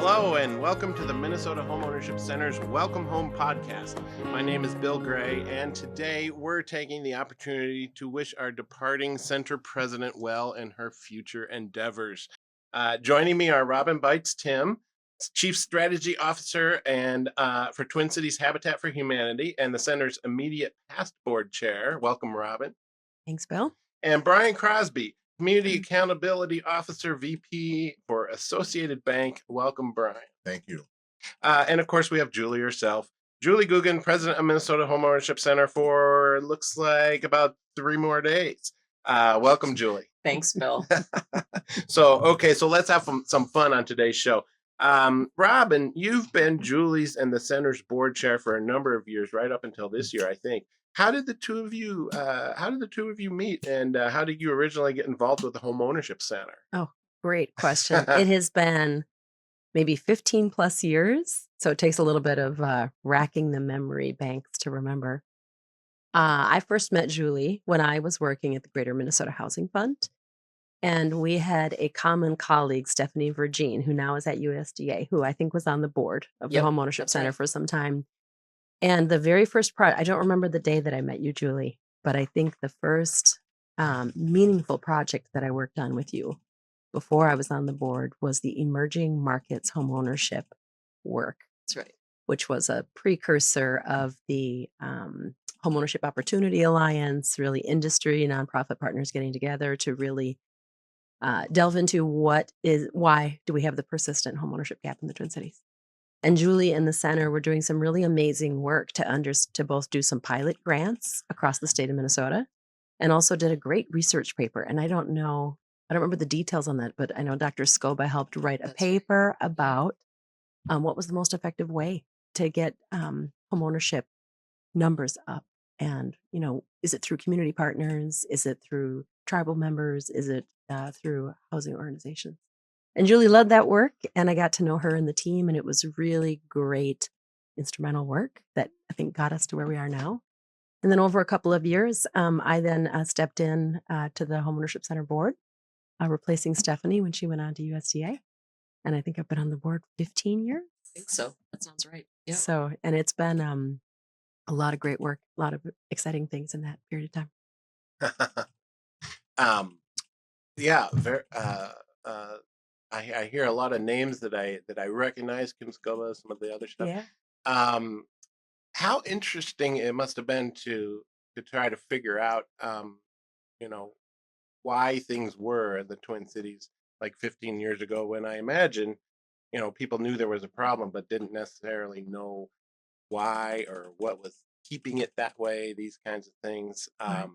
Hello and welcome to the Minnesota Homeownership Center's Welcome Home podcast. My name is Bill Gray, and today we're taking the opportunity to wish our departing Center President well in her future endeavors. Joining me are Robyn Bipes-Timm, Chief Strategy Officer and for Twin Cities Habitat for Humanity, and the Center's immediate past board chair. Welcome, Robyn. Thanks, Bill. And Brian Crosby, Community Accountability Officer, VP for Associated Bank. Welcome, Brian. Thank you. And of course, we have Julie herself. Julie Gugin, President of Minnesota Homeownership Center for looks like about 3 more days. Welcome, Julie. Thanks, Bill. So let's have some fun on today's show. Robyn, you've been Julie's and the center's board chair for a number of years, right up until this year, I think. How did the two of you meet, and how did you originally get involved with the Homeownership Center? Oh, great question. It has been maybe 15 plus years, so it takes a little bit of racking the memory banks to remember. I first met Julie when I was working at the Greater Minnesota Housing Fund, and we had a common colleague, Stephanie Vergine, who now is at USDA, who I think was on the board of the Homeownership Center for some time. And the very first project, I don't remember the day that I met you, Julie, but I think the first meaningful project that I worked on with you before I was on the board was the Emerging Markets Homeownership work. That's right. Which was a precursor of the Homeownership Opportunity Alliance, really industry, nonprofit partners getting together to really delve into why do we have the persistent homeownership gap in the Twin Cities. And Julie and the center were doing some really amazing work to both do some pilot grants across the state of Minnesota, and also did a great research paper. And I don't remember the details on that, but I know Dr. Scoba helped write a paper about what was the most effective way to get homeownership numbers up. And, is it through community partners? Is it through tribal members? Is it through housing organizations? And Julie led that work, and I got to know her and the team, and it was really great, instrumental work that I think got us to where we are now. And then over a couple of years, I then stepped in to the Homeownership Center board, replacing Stephanie when she went on to USDA. And I think I've been on the board 15 years. I think so. That sounds right. Yeah. So, and it's been a lot of great work, a lot of exciting things in that period of time. I hear a lot of names that I recognize, Kim Scoba, some of the other stuff. Yeah. How interesting it must have been to try to figure out, why things were in the Twin Cities like 15 years ago, when I imagine, people knew there was a problem, but didn't necessarily know why or what was keeping it that way, these kinds of things. Right.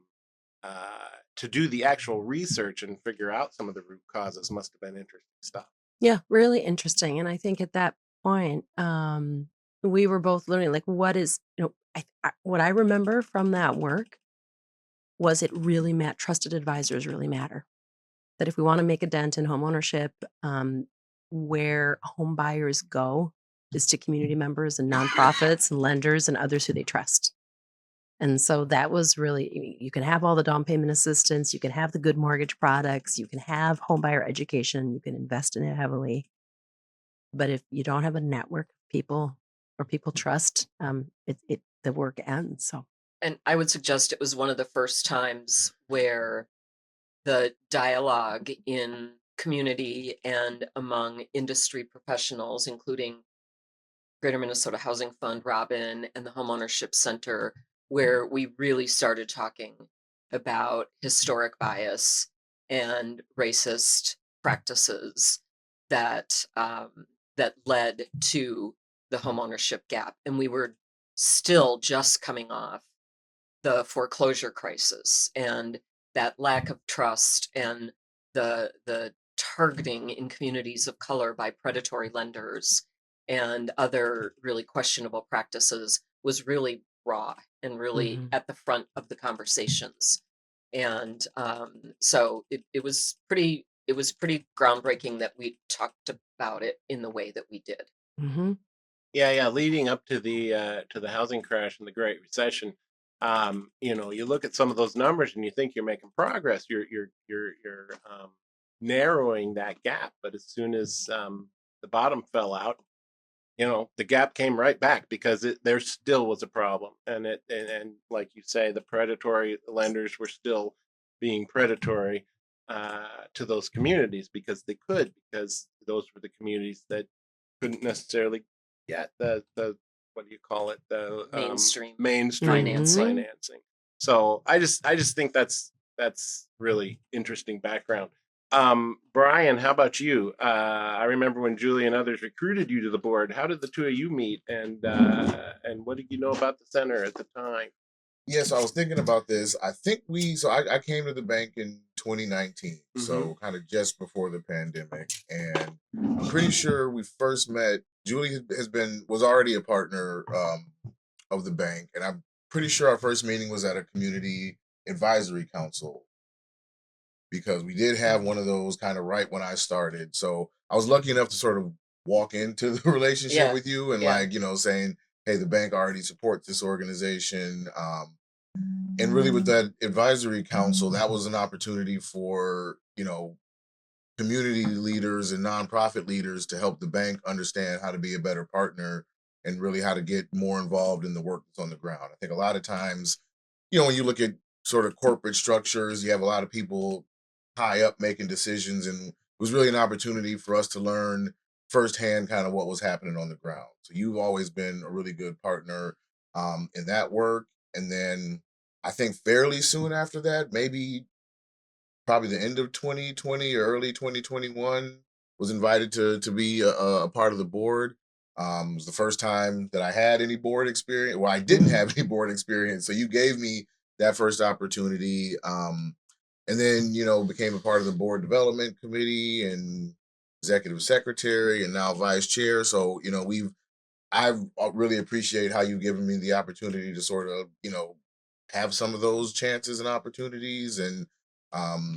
To do the actual research and figure out some of the root causes must have been interesting stuff. Yeah, really interesting. And I think at that point, we were both learning, like, what I remember from that work was trusted advisors really matter. That if we want to make a dent in homeownership, where home buyers go is to community members and nonprofits and lenders and others who they trust. And so that was really, you can have all the down payment assistance, you can have the good mortgage products, you can have home buyer education, you can invest in it heavily. But if you don't have a network of people or people trust, the work ends. So, and I would suggest it was one of the first times where the dialogue in community and among industry professionals, including Greater Minnesota Housing Fund, Robyn, and the Homeownership Center, where we really started talking about historic bias and racist practices that led to the homeownership gap. And we were still just coming off the foreclosure crisis and that lack of trust and the targeting in communities of color by predatory lenders and other really questionable practices was really raw and really at the front of the conversations. And so it was pretty groundbreaking that we talked about it in the way that we did. Mm-hmm. Yeah. Leading up to the housing crash and the Great Recession, you look at some of those numbers and you think you're making progress. You're narrowing that gap, but as soon as the bottom fell out, the gap came right back because there still was a problem. And like you say, the predatory lenders were still being predatory to those communities because because those were the communities that couldn't necessarily get the what do you call it, the Mainstream mainstream financing. financing. So I just think that's really interesting background. Brian, how about you? I remember when Julie and others recruited you to the board. How did the two of you meet, and what did you know about the center at the time? Yes, I was thinking about this. I think I came to the bank in 2019, so kind of just before the pandemic, and I'm pretty sure we first met. Julie was already a partner of the bank, and I'm pretty sure our first meeting was at a community advisory council because we did have one of those kind of right when I started. So I was lucky enough to sort of walk into the relationship Yeah. with you and Yeah. saying, hey, the bank already supports this organization. And really with that advisory council, that was an opportunity for, community leaders and nonprofit leaders to help the bank understand how to be a better partner and really how to get more involved in the work that's on the ground. I think a lot of times, when you look at sort of corporate structures, you have a lot of people high up making decisions, and it was really an opportunity for us to learn firsthand kind of what was happening on the ground. So you've always been a really good partner in that work. And then I think fairly soon after that, maybe probably the end of 2020 or early 2021, was invited to be a part of the board. It was the first time that I had any board experience. Well, I didn't have any board experience, so you gave me that first opportunity. And then became a part of the board development committee and executive secretary, and now vice chair. So I've really appreciate how you've given me the opportunity to sort of have some of those chances and opportunities, and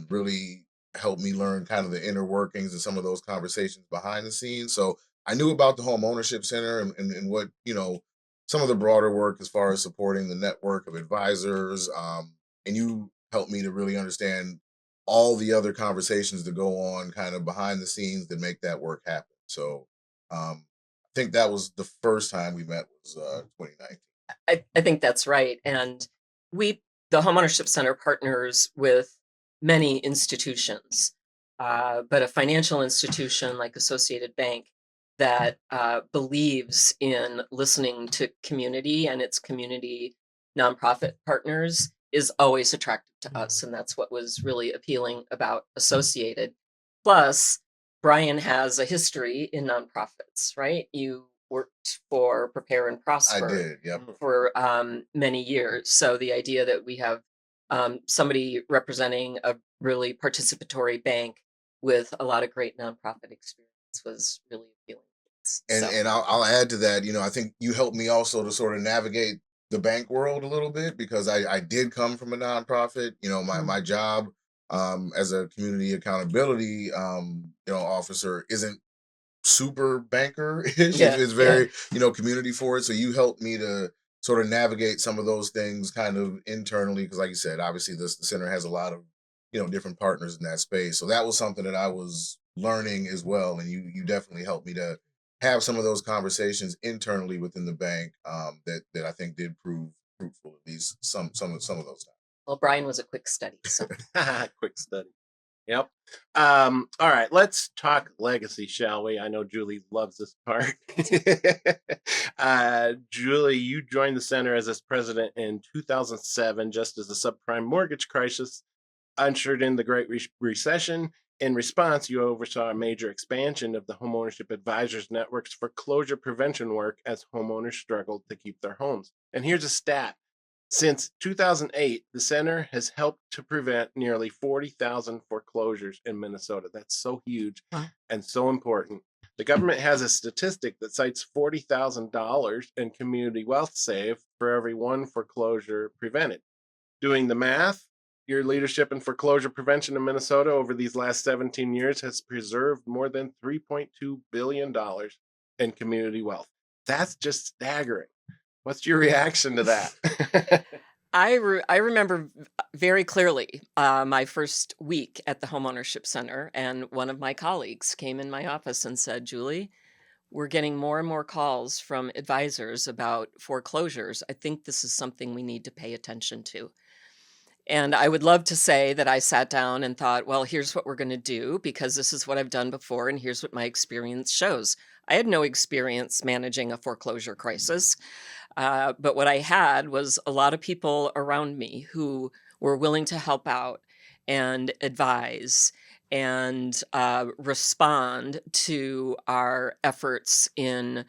really help me learn kind of the inner workings and some of those conversations behind the scenes. So I knew about the Home Ownership Center and what some of the broader work as far as supporting the network of advisors. And you helped me to really understand all the other conversations that go on kind of behind the scenes that make that work happen. So I think that was the first time we met was 2019. I think that's right. And the Homeownership Center, partners with many institutions, but a financial institution like Associated Bank that believes in listening to community and its community nonprofit partners is always attractive to us. And that's what was really appealing about Associated. Plus, Brian has a history in nonprofits, right? You worked for Prepare and I Prosper did, yep. for many years. So the idea that we have somebody representing a really participatory bank with a lot of great nonprofit experience was really appealing. And I'll add to that, I think you helped me also to sort of navigate the bank world a little bit, because I did come from a nonprofit. My job as a community accountability officer isn't super banker-ish. Yeah, It's very community forward. So you helped me to sort of navigate some of those things kind of internally, because like you said, obviously the center has a lot of different partners in that space. So that was something that I was learning as well, and you definitely helped me to have some of those conversations internally within the bank that I think did prove fruitful, at least some of those times. Well, Brian was a quick study. So. Quick study. Yep. All right, let's talk legacy, shall we? I know Julie loves this part. Julie, you joined the center as its president in 2007, just as the subprime mortgage crisis ushered in the Great Recession. In response, you oversaw a major expansion of the homeownership advisors network's foreclosure prevention work as homeowners struggled to keep their homes. And here's a stat. Since 2008, the center has helped to prevent nearly 40,000 foreclosures in Minnesota. That's so huge and so important. The government has a statistic that cites $40,000 in community wealth saved for every one foreclosure prevented. Doing the math, your leadership in foreclosure prevention in Minnesota over these last 17 years has preserved more than $3.2 billion in community wealth. That's just staggering. What's your reaction to that? I remember very clearly my first week at the Homeownership Center, and one of my colleagues came in my office and said, Julie, we're getting more and more calls from advisors about foreclosures. I think this is something we need to pay attention to. And I would love to say that I sat down and thought, well, here's what we're going to do because this is what I've done before and here's what my experience shows. I had no experience managing a foreclosure crisis, but what I had was a lot of people around me who were willing to help out and advise and respond to our efforts in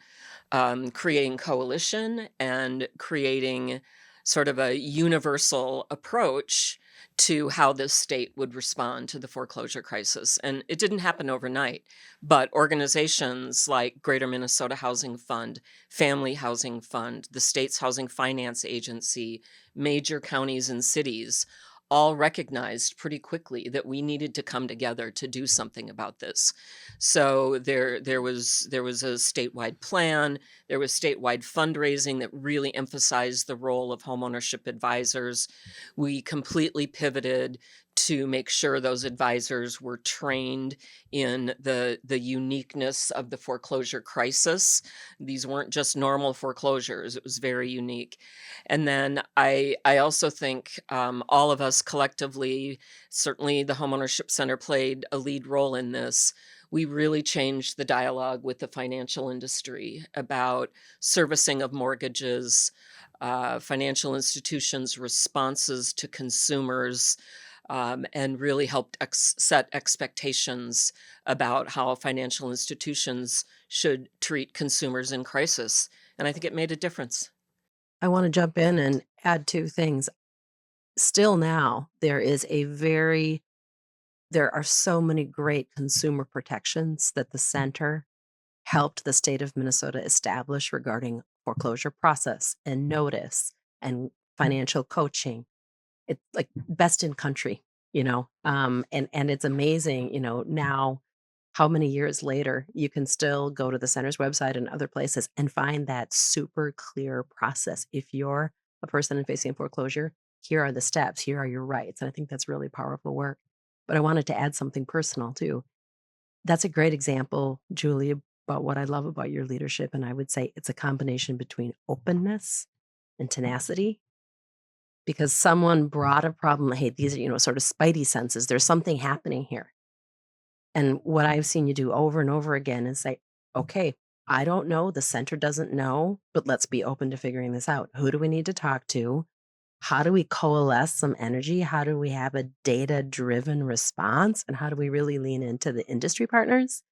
creating coalition and creating sort of a universal approach to how this state would respond to the foreclosure crisis. And it didn't happen overnight, but organizations like Greater Minnesota Housing Fund, Family Housing Fund, the state's Housing Finance Agency, major counties and cities all recognized pretty quickly that we needed to come together to do something about this. So there was a statewide plan. There was statewide fundraising that really emphasized the role of homeownership advisors. We completely pivoted to make sure those advisors were trained in the uniqueness of the foreclosure crisis. These weren't just normal foreclosures. It was very unique. And then I also think all of us collectively, certainly the Homeownership Center played a lead role in this. We really changed the dialogue with the financial industry about servicing of mortgages, financial institutions' responses to consumers, and really helped set expectations about how financial institutions should treat consumers in crisis. And I think it made a difference. I want to jump in and add two things. Still now, there are so many great consumer protections that the center helped the state of Minnesota establish regarding foreclosure process and notice and financial coaching. It's like best in country, and it's amazing, now how many years later you can still go to the center's website and other places and find that super clear process. If you're a person facing foreclosure, here are the steps, here are your rights. And I think that's really powerful work. But I wanted to add something personal too. That's a great example, Julie, about what I love about your leadership. And I would say it's a combination between openness and tenacity, because someone brought a problem. Hey, these are, sort of spidey senses. There's something happening here. And what I've seen you do over and over again is say, okay, I don't know, the center doesn't know, but let's be open to figuring this out. Who do we need to talk to? How do we coalesce some energy? How do we have a data-driven response? And how do we really lean into the industry partners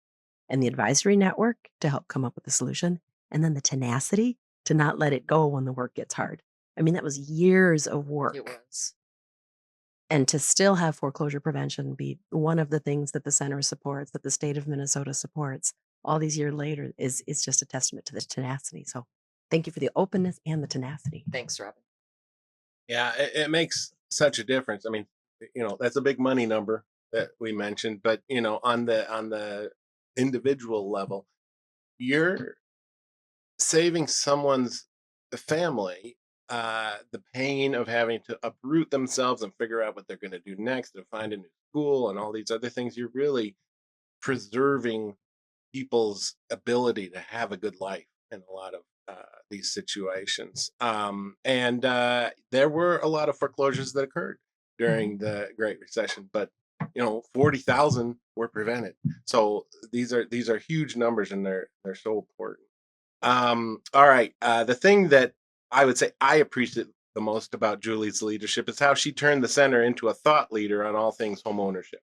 and the advisory network to help come up with a solution? And then the tenacity to not let it go when the work gets hard. I mean, that was years of work. It was. And to still have foreclosure prevention be one of the things that the center supports, that the state of Minnesota supports all these years later is just a testament to the tenacity. So thank you for the openness and the tenacity. Thanks, Robyn. Yeah, it makes such a difference. I mean, that's a big money number that we mentioned, but on the individual level, you're saving someone's family the pain of having to uproot themselves and figure out what they're going to do next and find a new school and all these other things. You're really preserving people's ability to have a good life in a lot of these situations. And there were a lot of foreclosures that occurred during the Great Recession, but 40,000 were prevented. So these are huge numbers, and they're so important. All right. The thing that I would say I appreciate the most about Julie's leadership is how she turned the center into a thought leader on all things homeownership.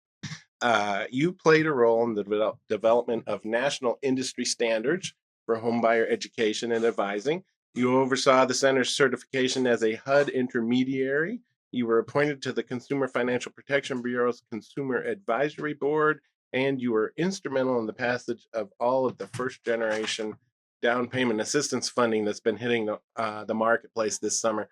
You played a role in the development of national industry standards for homebuyer education and advising. You oversaw the center's certification as a HUD intermediary. You were appointed to the Consumer Financial Protection Bureau's Consumer Advisory Board, and you were instrumental in the passage of all of the first generation down payment assistance funding that's been hitting the marketplace this summer.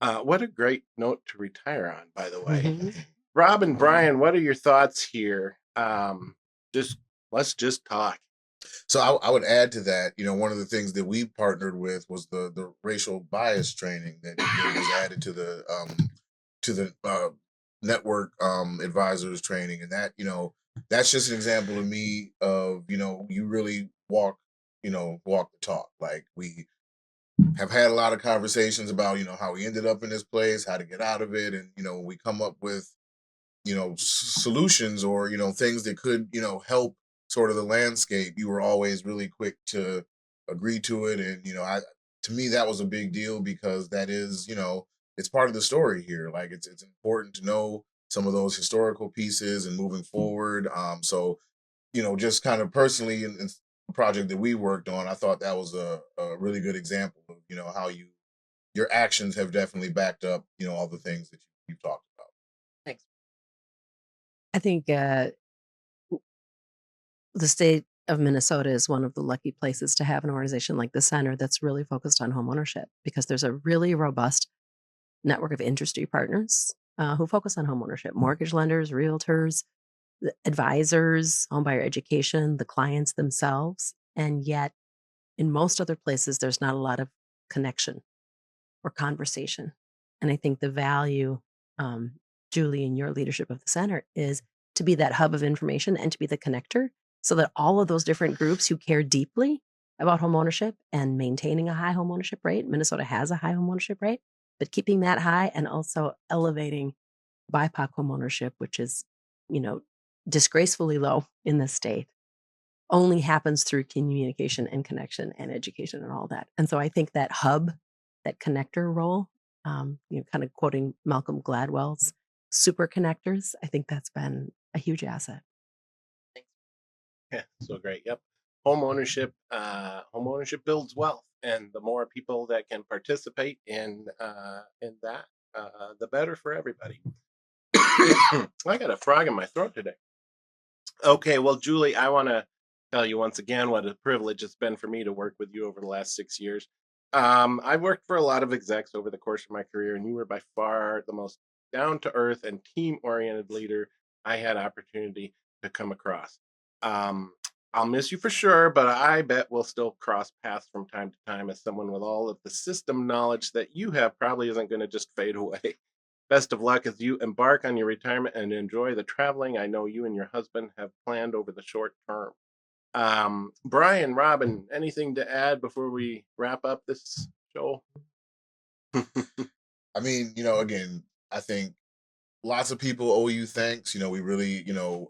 What a great note to retire on, by the way. Mhm. Rob and Brian, what are your thoughts here? Let's just talk. So I would add to that, one of the things that we partnered with was the racial bias training that was added to the network advisors training, and that that's just an example of me of you really walk walk the talk. Like, we have had a lot of conversations about, how we ended up in this place, how to get out of it. And, when we come up with, solutions or, things that could, help sort of the landscape, you were always really quick to agree to it. And, to me, that was a big deal because that is, it's part of the story here. Like, it's important to know some of those historical pieces and moving forward. So, just kind of personally in the project that we worked on, I thought that was a really good example of, how your actions have definitely backed up, all the things that you've talked about. Thanks. I think the state of Minnesota is one of the lucky places to have an organization like the center that's really focused on homeownership, because there's a really robust network of industry partners who focus on homeownership: mortgage lenders, realtors, the advisors, homebuyer education, the clients themselves. And yet, in most other places, there's not a lot of connection or conversation. And I think the value, Julie, in your leadership of the center is to be that hub of information and to be the connector, so that all of those different groups who care deeply about homeownership and maintaining a high homeownership rate — Minnesota has a high homeownership rate — but keeping that high and also elevating BIPOC homeownership, which is, disgracefully low in the state, only happens through communication and connection and education and all that. And so I think that hub, that connector role, kind of quoting Malcolm Gladwell's super connectors, I think that's been a huge asset. Yeah, so great. Yep. Home ownership builds wealth, and the more people that can participate in that, the better for everybody. I got a frog in my throat today. Okay, well, Julie, I want to tell you once again what a privilege it's been for me to work with you over the last 6 years. I've worked for a lot of execs over the course of my career, and you were by far the most down-to-earth and team-oriented leader I had opportunity to come across. Um, I'll miss you for sure, but I bet we'll still cross paths from time to time, as someone with all of the system knowledge that you have probably isn't going to just fade away. Best of luck as you embark on your retirement and enjoy the traveling I know you and your husband have planned over the short term. Brian, Robyn, anything to add before we wrap up this show? I mean, again, I think lots of people owe you thanks. We really,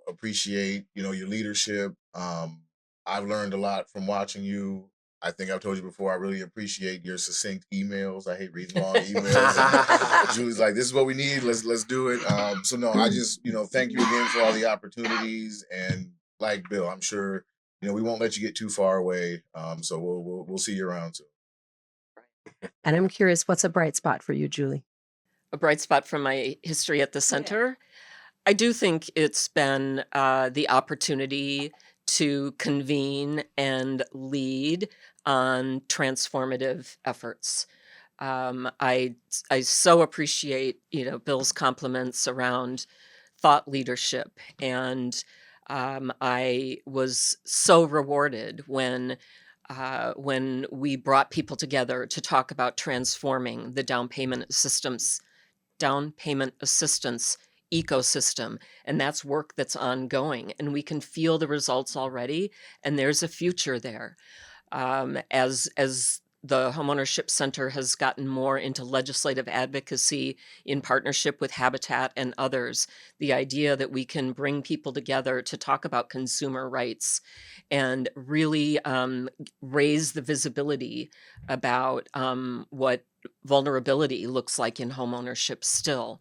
appreciate, your leadership. I've learned a lot from watching you. I think I've told you before, I really appreciate your succinct emails. I hate reading long emails. And Julie's like, this is what we need. Let's do it. So no, I just, thank you again for all the opportunities. And like Bill, I'm sure, we won't let you get too far away. So we'll see you around soon. And I'm curious, what's a bright spot for you, Julie? A bright spot from my history at the center. I do think it's been the opportunity to convene and lead on transformative efforts. I so appreciate Bill's compliments around thought leadership, and I was so rewarded when we brought people together to talk about transforming the down payment assistance ecosystem. And that's work that's ongoing, and we can feel the results already, and there's a future there. As the Homeownership Center has gotten more into legislative advocacy in partnership with Habitat and others, the idea that we can bring people together to talk about consumer rights and really raise the visibility about what vulnerability looks like in homeownership still.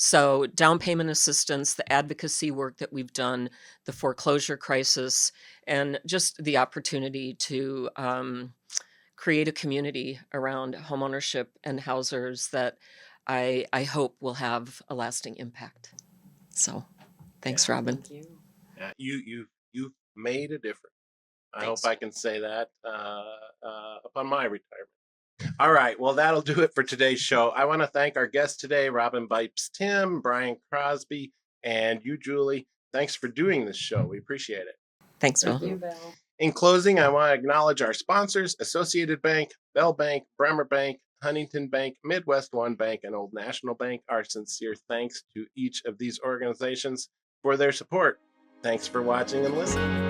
So down payment assistance, the advocacy work that we've done, the foreclosure crisis, and just the opportunity to create a community around homeownership and housers that I hope will have a lasting impact. So thanks, Robyn. Thank you. Yeah, you've made a difference. I Thanks. hope I can say that upon my retirement. All right, well, that'll do it for today's show. I want to thank our guests today, Robyn Bipes-Timm, Brian Crosby, and you, Julie. Thanks for doing this show. We appreciate it. Thanks, Bill. Thank you, Bill. In closing, I want to acknowledge our sponsors: Associated Bank, Bell Bank, Bremer Bank, Huntington Bank, Midwest One Bank, and Old National Bank. Our sincere thanks to each of these organizations for their support. Thanks for watching and listening.